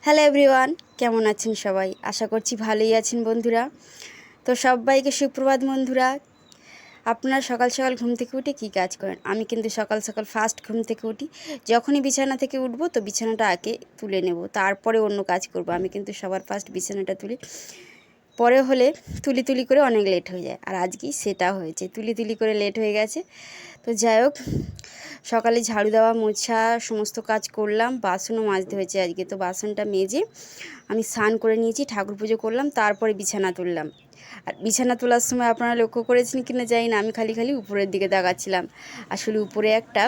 Hello everyone, কেমন আছেন সবাই? আশা করছি ভালোই আছেন বন্ধুরা। তো সবাইকে সুপ্রভাত বন্ধুরা। আপনারা সকাল সকাল ঘুম থেকে উঠে কী কাজ করেন? আমি কিন্তু সকাল সকাল ফার্স্ট ঘুম থেকে উঠি। যখনই বিছানা থেকে উঠবো তো বিছানাটা আগে তুলে নেব, তারপরে অন্য কাজ করব। আমি কিন্তু সবার ফার্স্ট বিছানাটা তুলি, পরে হলে তুলি করে অনেক লেট হয়ে যায়। আর আজকেই সেটা হয়েছে, তুলি করে লেট হয়ে গেছে। তো যাই হোক, সকালে ঝাড়ু দেওয়া মোছা সমস্ত কাজ করলাম, বাসনও মাজতে হয়েছে আজকে। তো বাসনটা মেজে আমি স্নান করে নিয়েছি, ঠাকুর পুজো করলাম, তারপরে বিছানা তুললাম। আর বিছানা তোলার সময় আপনারা লক্ষ্য করেছেন কি না জানি না, আমি খালি উপরের দিকে তাকাচ্ছিলাম। আসলে উপরে একটা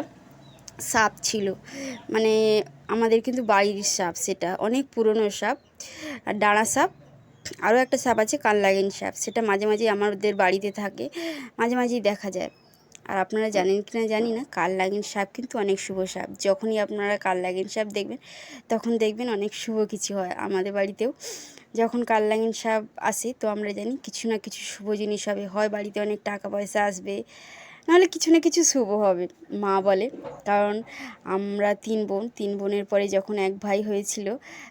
সাপ ছিল, মানে আমাদের কিন্তু বাড়ির সাপ, সেটা অনেক পুরনো সাপ, আর ডাঁড়া সাপ। আরও একটা সাপ আছে কালনাগিন সাপ, সেটা মাঝে মাঝে আমাদের বাড়িতে থাকে, মাঝে মাঝেই দেখা যায়। আর আপনারা জানেন কি না জানি না, কালনাগিন সাপ কিন্তু অনেক শুভ সাপ। যখনই আপনারা কালনাগিন সাপ দেখবেন তখন দেখবেন অনেক শুভ কিছু হয়। আমাদের বাড়িতেও যখন কালনাগিন সাপ আসে তো আমরা জানি কিছু না কিছু শুভ জিনিস হবে, হয় বাড়িতে অনেক টাকা পয়সা আসবে, নাহলে কিছু না কিছু শুভ হবে মা বলে। কারণ আমরা তিন বোনের পরে যখন এক ভাই হয়েছিল,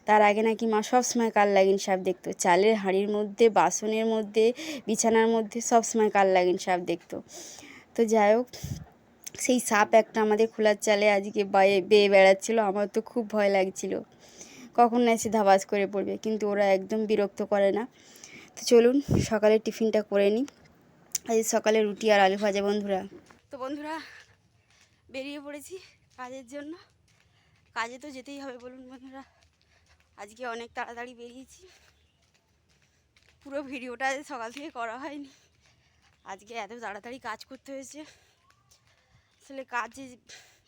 তার আগে নাকি মা সবসময় কালনাগিন সাপ দেখতো। চালের হাঁড়ির মধ্যে, বাসনের মধ্যে, বিছানার মধ্যে সবসময় কালনাগিন সাপ দেখতো। তো যাই হোক, সেই সাপ একটা আমাদের খোলার চালে আজকে বেয়ে বেড়াচ্ছিলো। আমার তো খুব ভয় লাগছিল, কখন না এসে ধাবাস করে পড়বে, কিন্তু ওরা একদম বিরক্ত করে না। তো চলুন সকালে টিফিনটা করে নিই। আজ সকালে রুটি আর আলু ভাজা বন্ধুরা। তো বন্ধুরা, বেরিয়ে পড়েছি কাজের জন্য। কাজে তো যেতেই হবে বলুন বন্ধুরা। আজকে অনেক তাড়াতাড়ি বেরিয়েছি, পুরো ভিডিওটা সকাল থেকে করা হয়নি। আজকে এত তাড়াতাড়ি কাজ করতে হয়েছে। আসলে কাজে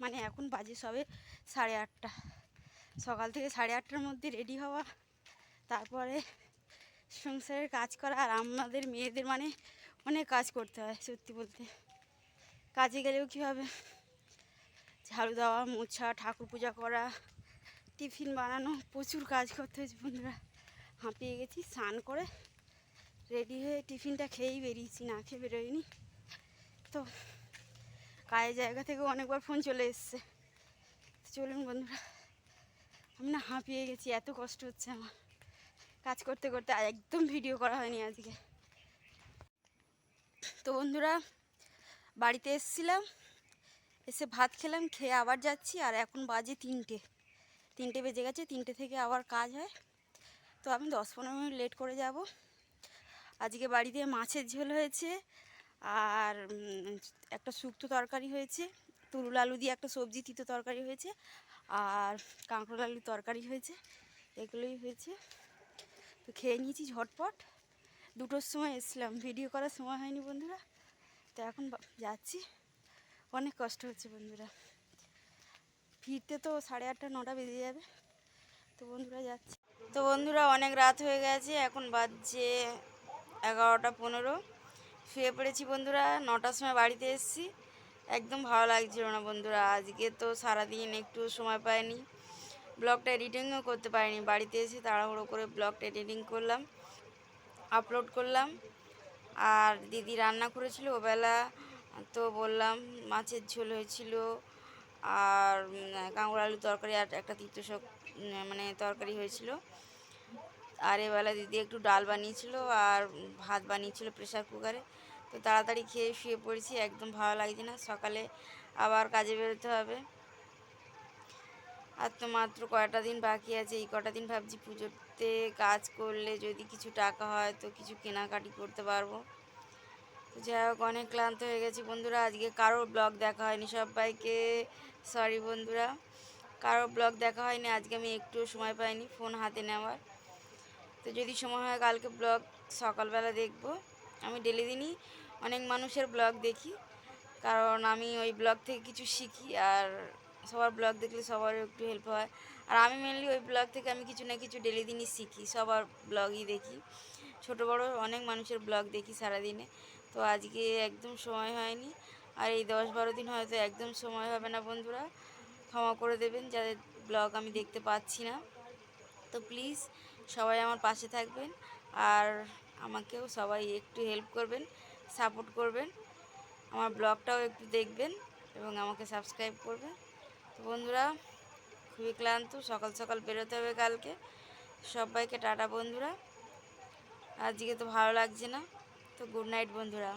মানে এখন বাজে সবে 8:30। সকাল থেকে 8:30টার মধ্যে রেডি হওয়া, তারপরে সংসারের কাজ করা। আর আমাদের মেয়েদের মানে অনেক কাজ করতে হয় সত্যি বলতে। কাজে গেলেও কী হবে, ঝাড়ু দেওয়া, মোছা, ঠাকুর পূজা করা, টিফিন বানানো, প্রচুর কাজ করতে হয়েছে বন্ধুরা। হাঁপিয়ে গেছি। স্নান করে রেডি হয়ে টিফিনটা খেয়েই বেরিয়েছি, না খেয়ে বেরোয়নি। তো কাজের জায়গা থেকেও অনেকবার ফোন চলে এসছে। চলুন বন্ধুরা, আমি না হাঁপিয়ে গেছি, এত কষ্ট হচ্ছে আমার কাজ করতে করতে। একদম ভিডিও করা হয়নি আজকে। তো বন্ধুরা, বাড়িতে এসেছিলাম, এসে ভাত খেলাম, খেয়ে আবার যাচ্ছি। আর এখন বাজে 3টে বেজে গেছে। 3টে থেকে আবার কাজ হয়। তো আমি 10-15 মিনিট লেট করে যাব। আজকে বাড়িতে মাছের ঝোল হয়েছে, আর একটা শুক্তো তরকারি হয়েছে, তুরুল আলু দিয়ে একটা সবজি তিতো তরকারি হয়েছে, আর কাঁকরোল আলুর তরকারি হয়েছে। এগুলোই হয়েছে। তো খেয়ে নিয়েছি ঝটপট। 2টোর সময় এসেছিলাম, ভিডিও করার সময় হয়নি বন্ধুরা। তো এখন যাচ্ছি, অনেক কষ্ট হচ্ছে বন্ধুরা। ফিরতে তো 8:30-9টা বেজে যাবে। তো বন্ধুরা যাচ্ছি। তো বন্ধুরা, অনেক রাত হয়ে গেছে, এখন বাজছে 11টা 15। শুয়ে পড়েছি বন্ধুরা। 9টার সময় বাড়িতে এসেছি। একদম ভালো লাগছিল না বন্ধুরা। আজকে তো সারাদিন একটু সময় পাইনি, ব্লগটা এডিটিংও করতে পারিনি। বাড়িতে এসে তাড়াহুড়ো করে ব্লগটা এডিটিং করলাম, আপলোড করলাম। আর দিদি রান্না করেছিল ওবেলা, তো বললাম মাছের ঝোল হয়েছিল, আর কাঁকড় আলুর তরকারি, আর একটা তিতো মানে তরকারি হয়েছিল। আর এবেলা দিদি একটু ডাল বানিয়েছিল আর ভাত বানিয়েছিল প্রেসার কুকারে। তো তাড়াতাড়ি খেয়ে শুয়ে পড়েছি, একদম ভালো লাগছে না। সকালে আবার কাজে বেরোতে হবে। আর তো মাত্র কয়টা দিন বাকি আছে। এই কটা দিন ভাবছি পুজোতে কাজ করলে যদি কিছু টাকা হয় তো কিছু কেনাকাটি করতে পারবো। তো যাই হোক, অনেক ক্লান্ত হয়ে গেছি বন্ধুরা। আজকে কারোর ব্লগ দেখা হয়নি, সবাইকে সরি বন্ধুরা, কারোর ব্লগ দেখা হয়নি। আজকে আমি একটুও সময় পাইনি ফোন হাতে নেওয়ার। তো যদি সময় হয় কালকে ব্লগ সকালবেলা দেখব। আমি ডেলি দিনই অনেক মানুষের ব্লগ দেখি, কারণ আমি ওই ব্লগ থেকে কিছু শিখি। আর সবার ব্লগ দেখলে সবার একটু হেল্প হয়। আর আমি মেনলি ওই ব্লগ থেকে আমি কিছু না কিছু ডেলি দিনই শিখি। সবার ব্লগই দেখি, ছোটো বড়ো অনেক মানুষের ব্লগ দেখি সারাদিনে। তো আজকে একদম সময় হয়নি। আর এই 10-12 দিন হয়তো একদম সময় হবে না বন্ধুরা, ক্ষমা করে দেবেন যাদের ব্লগ আমি দেখতে পাচ্ছি না। তো প্লিজ সবাই আমার পাশে থাকবেন, আর আমাকেও সবাই একটু হেল্প করবেন, সাপোর্ট করবেন। আমার ব্লগটাও একটু দেখবেন এবং আমাকে সাবস্ক্রাইব করবেন। তো বন্ধুরা, খুবই ক্লান্ত, সকাল সকাল বেরোতে হবে কালকে। সবাইকে টাটা বন্ধুরা, আজকে তো ভালো লাগছে না, তো গুড নাইট বন্ধুরা।